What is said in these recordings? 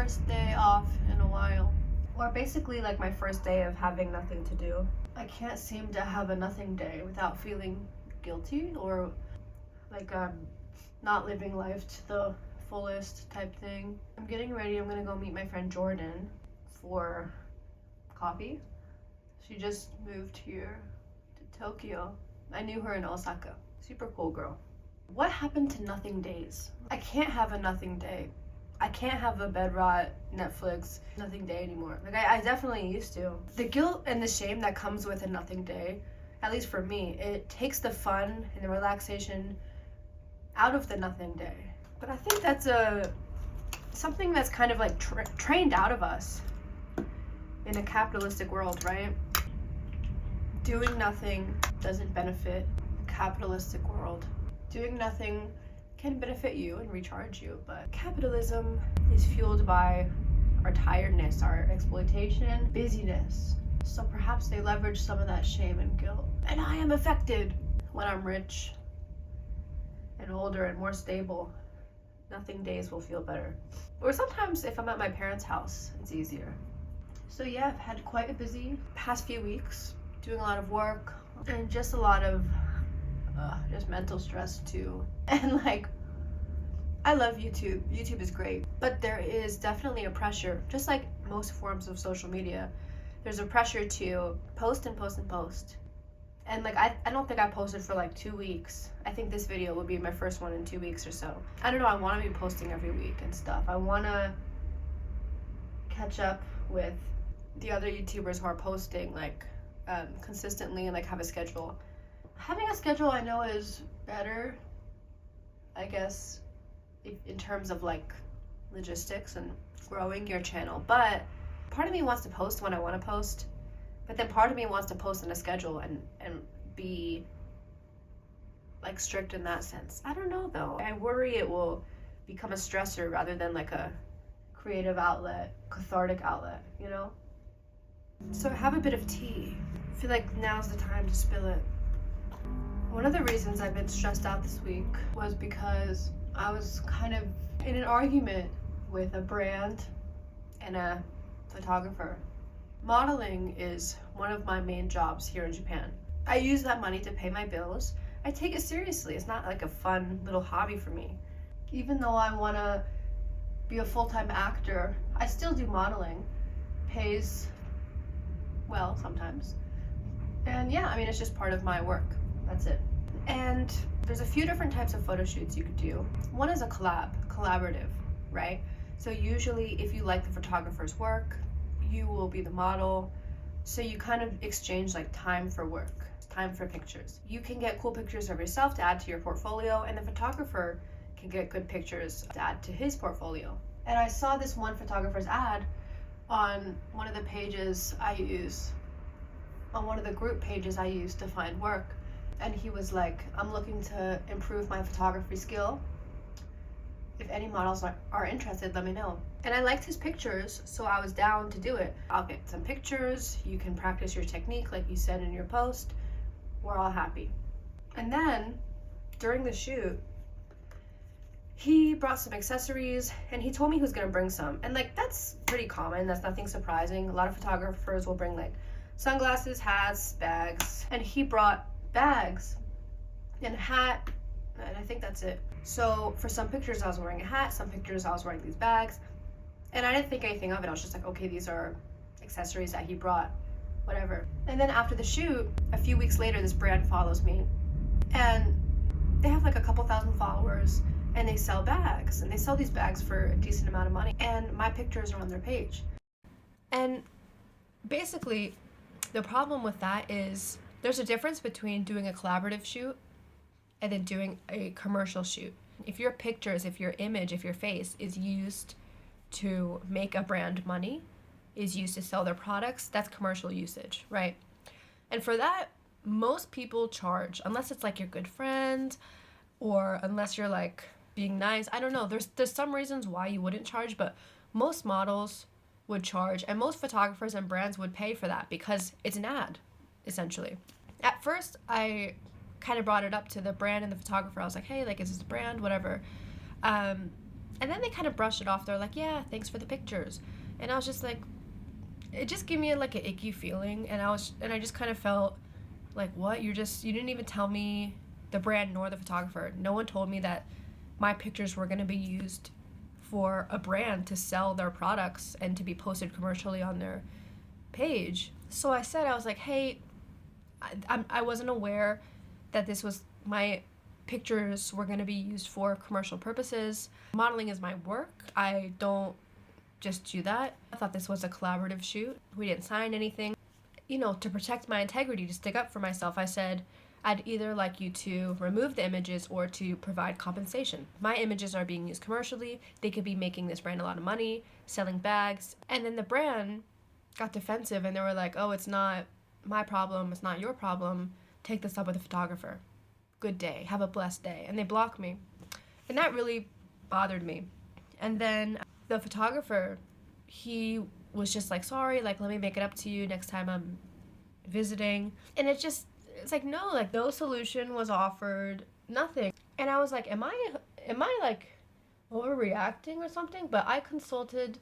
first day off in a while. Or basically like my first day of having nothing to do. I can't seem to have a nothing day without feeling guilty or like not living life to the fullest type thing. I'm getting ready. I'm gonna go meet my friend Jordan for coffee. She just moved here to Tokyo. I knew her in Osaka. Super cool girl. What happened to nothing days? I can't have a nothing day. I can't have a bed rot, Netflix, nothing day anymore. Like I definitely used to. The guilt and the shame that comes with a nothing day, at least for me, it takes the fun and the relaxation out of the nothing day. But I think that's something that's kind of like trained out of us in a capitalistic world, right? Doing nothing doesn't benefit the capitalistic world. Doing nothing can benefit you and recharge you, but capitalism is fueled by our tiredness, our exploitation, busyness. So perhaps they leverage some of that shame and guilt. And I am affected. When I'm rich and older and more stable, nothing days will feel better. Or sometimes if I'm at my parents' house, it's easier. So yeah, I've had quite a busy past few weeks, doing a lot of work and just a lot of just mental stress too. And like, I love YouTube. YouTube is great, but there is definitely a pressure, just like most forms of social media, there's a pressure to post and post and post. And like, I don't think I posted for like 2 weeks. I think this video will be my first one in 2 weeks or so. I don't know, I want to be posting every week and stuff. I want to catch up with the other YouTubers who are posting like consistently and like have a schedule. Having a schedule I know is better, I guess, in terms of like logistics and growing your channel, but part of me wants to post when I want to post, but then part of me wants to post on a schedule and be like strict in that sense. I don't know though. I worry it will become a stressor rather than like a creative outlet, cathartic outlet, you know? So I have a bit of tea. I feel like now's the time to spill it. One of the reasons I've been stressed out this week was because I was kind of in an argument with a brand and a photographer. Modeling is one of my main jobs here in Japan. I use that money to pay my bills. I take it seriously. It's not like a fun little hobby for me. Even though I want to be a full-time actor, I still do modeling. Pays well sometimes. And yeah, I mean, it's just part of my work. That's it. And there's a few different types of photo shoots you could do. One is a collaborative, right? So usually if you like the photographer's work, you will be the model. So you kind of exchange like time for work, time for pictures. You can get cool pictures of yourself to add to your portfolio, and the photographer can get good pictures to add to his portfolio. And I saw this one photographer's ad on one of the pages I use, on one of the group pages I use to find work. And he was like, I'm looking to improve my photography skill. If any models are interested, let me know. And I liked his pictures, so I was down to do it. I'll get some pictures, you can practice your technique like you said in your post. We're all happy. And then, during the shoot, he brought some accessories and he told me he was gonna bring some. And like, that's pretty common, that's nothing surprising. A lot of photographers will bring like sunglasses, hats, bags. And he brought bags and a hat, and I think that's it. So for some pictures I was wearing a hat, some pictures I was wearing these bags, and I didn't think anything of it. I was just like, okay, these are accessories that he brought, whatever. And then after the shoot, a few weeks later, this brand follows me, and they have like a couple thousand followers, and they sell bags, and they sell these bags for a decent amount of money, and my pictures are on their page. And basically, the problem with that is there's a difference between doing a collaborative shoot and then doing a commercial shoot. If your pictures, if your image, if your face is used to make a brand money, is used to sell their products, that's commercial usage, right? And for that, most people charge, unless it's like your good friend or unless you're like being nice. I don't know, there's some reasons why you wouldn't charge, but most models would charge and most photographers and brands would pay for that because it's an ad, essentially. At first, I kind of brought it up to the brand and the photographer. I was like, hey, like, is this a brand? Whatever. And then they kind of brushed it off. They're like, yeah, thanks for the pictures. And I was just like, it just gave me like an icky feeling. And I just kind of felt like, what? You didn't even tell me, the brand nor the photographer. No one told me that my pictures were going to be used for a brand to sell their products and to be posted commercially on their page. So I was like, hey, I wasn't aware that my pictures were going to be used for commercial purposes. Modeling is my work. I don't just do that. I thought this was a collaborative shoot. We didn't sign anything. To protect my integrity, to stick up for myself, I said, I'd either like you to remove the images or to provide compensation. My images are being used commercially. They could be making this brand a lot of money, selling bags. And then the brand got defensive and they were like, oh, it's not my problem. It's not your problem. Take this up with a photographer. Good day. Have a blessed day. And they blocked me. And that really bothered me. And then the photographer, he was just like, sorry, like, let me make it up to you next time I'm visiting. And it's like, no, like, no solution was offered, nothing. And I was like, am I like overreacting or something? But I consulted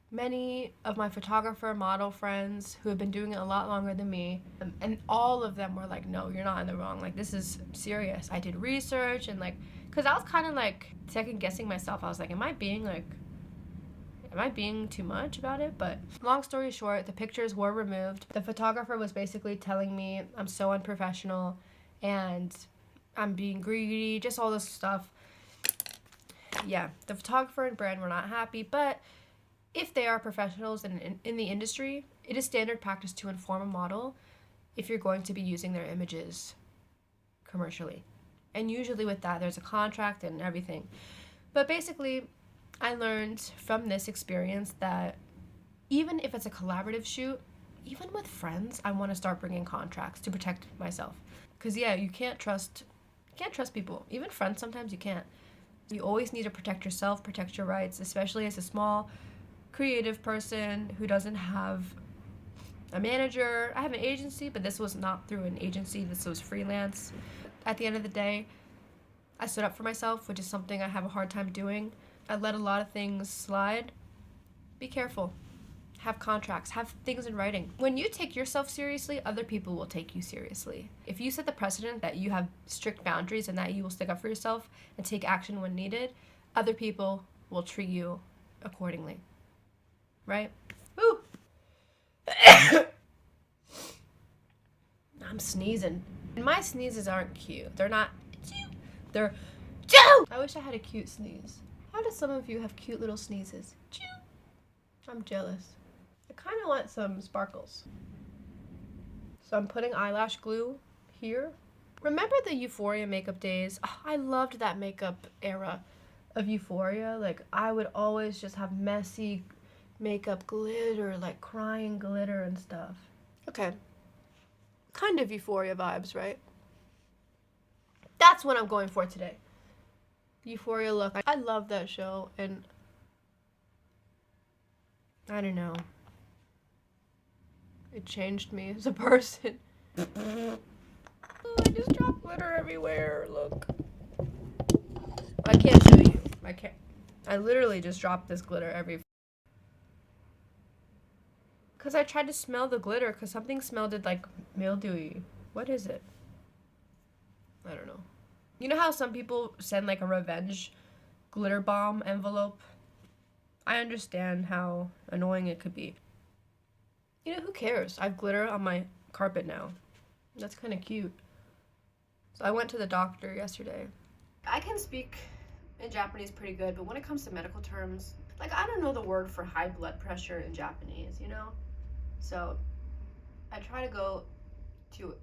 many of my photographer model friends who have been doing it a lot longer than me, and all of them were like, no, you're not in the wrong, like, this is serious. I did research, and like, because I was kind of like second guessing myself. I was like, am I being too much about it? But long story short, the pictures were removed. The photographer was basically telling me I'm so unprofessional and I'm being greedy, just all this stuff. Yeah, the photographer and brand were not happy, but if they are professionals in the industry, it is standard practice to inform a model if you're going to be using their images commercially. And usually with that, there's a contract and everything. But basically, I learned from this experience that even if it's a collaborative shoot, even with friends, I want to start bringing contracts to protect myself. Because yeah, you can't trust people. Even friends, sometimes you can't. You always need to protect yourself, protect your rights, especially as a small creative person who doesn't have a manager. I have an agency, but this was not through an agency. This was freelance. At the end of the day, I stood up for myself, which is something I have a hard time doing. I let a lot of things slide. Be careful. Have contracts. Have things in writing. When you take yourself seriously, other people will take you seriously. If you set the precedent that you have strict boundaries and that you will stick up for yourself and take action when needed, other people will treat you accordingly. Right? Woo! I'm sneezing. And my sneezes aren't cute. They're not cute. They're cute! I wish I had a cute sneeze. How do some of you have cute little sneezes? Cute! I'm jealous. I kind of want some sparkles. So I'm putting eyelash glue here. Remember the Euphoria makeup days? Oh, I loved that makeup era of Euphoria. Like, I would always just have messy makeup glitter, like crying glitter and stuff. Okay. Kind of Euphoria vibes, right? That's what I'm going for today. Euphoria look. I love that show, and I don't know. It changed me as a person. Oh, I just dropped glitter everywhere. Look. I can't show you. I literally just dropped this glitter everywhere. Because I tried to smell the glitter because something smelled like mildewy. What is it? I don't know. You know how some people send like a revenge glitter bomb envelope? I understand how annoying it could be. You know, who cares? I have glitter on my carpet now. That's kind of cute. So I went to the doctor yesterday. I can speak in Japanese pretty good, but when it comes to medical terms, like, I don't know the word for high blood pressure in Japanese, you know? So I try to go to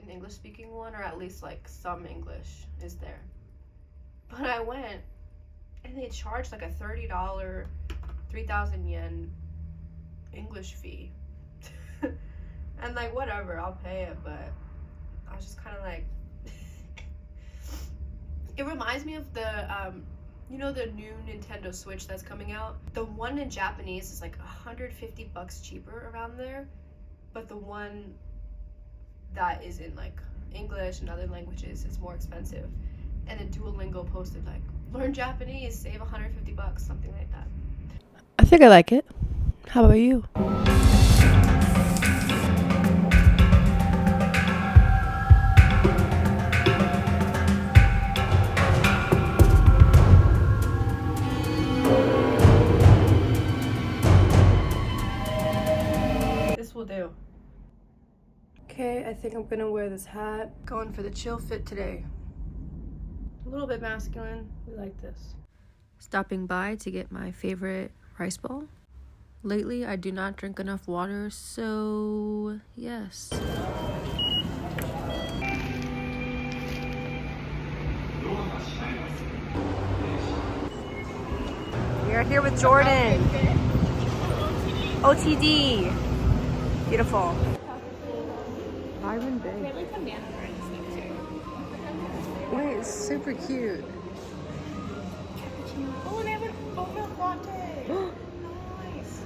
an English speaking one, or at least like some English is there. But I went and they charged like a $30, 3,000 yen English fee. And like, whatever, I'll pay it, but I was just kind of like, it reminds me of the, you know, the new Nintendo Switch that's coming out? The one in Japanese is like $150 cheaper around there, but the one that is in like English and other languages is more expensive. And then Duolingo posted like Learn Japanese, save 150 bucks, something like that. I think I like it. How about you? This will do. Okay, I think I'm gonna wear this hat. Going for the chill fit today. A little bit masculine. We like this. Stopping by to get my favorite rice ball. Lately, I do not drink enough water, so yes. We are here with Jordan. OTD. Beautiful. Byron Bay. They have like banana bread and stuff too. Wait, it's super cute. Oh, and they have an oat milk latte. Nice.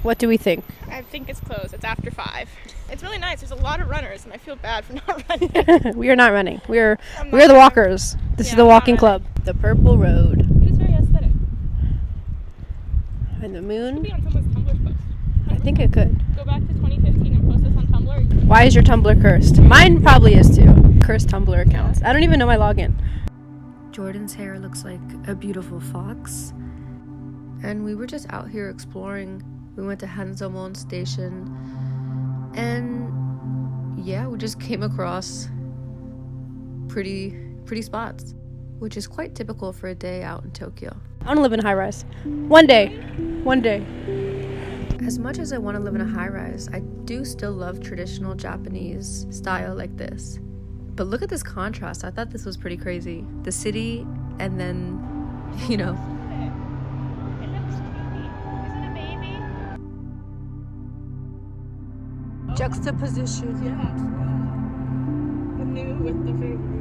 What do we think? I think it's closed. It's after 5. It's really nice. There's a lot of runners, and I feel bad for not running. We are not running. We're I'm the not walkers. This is Yeah, the I'm walking not club. The purple road. It is very aesthetic. And the It moon. could be on someone's Tumblr post. I think it could. Go back to 2015 and post this on Tumblr. Why is your Tumblr cursed? Mine probably is too. Cursed Tumblr accounts. I don't even know my login. Jordan's hair looks like a beautiful fox. And we were just out here exploring. We went to Hanzomon Station. And yeah, we just came across pretty spots, which is quite typical for a day out in Tokyo. I want to live in a high rise. One day. One day. As much as I want to live in a high-rise, I do still love traditional Japanese style like this. But look at this contrast. I thought this was pretty crazy. The city and then, you know. It looks cute. Is it a baby? Juxtaposition. Yeah. The new with the baby.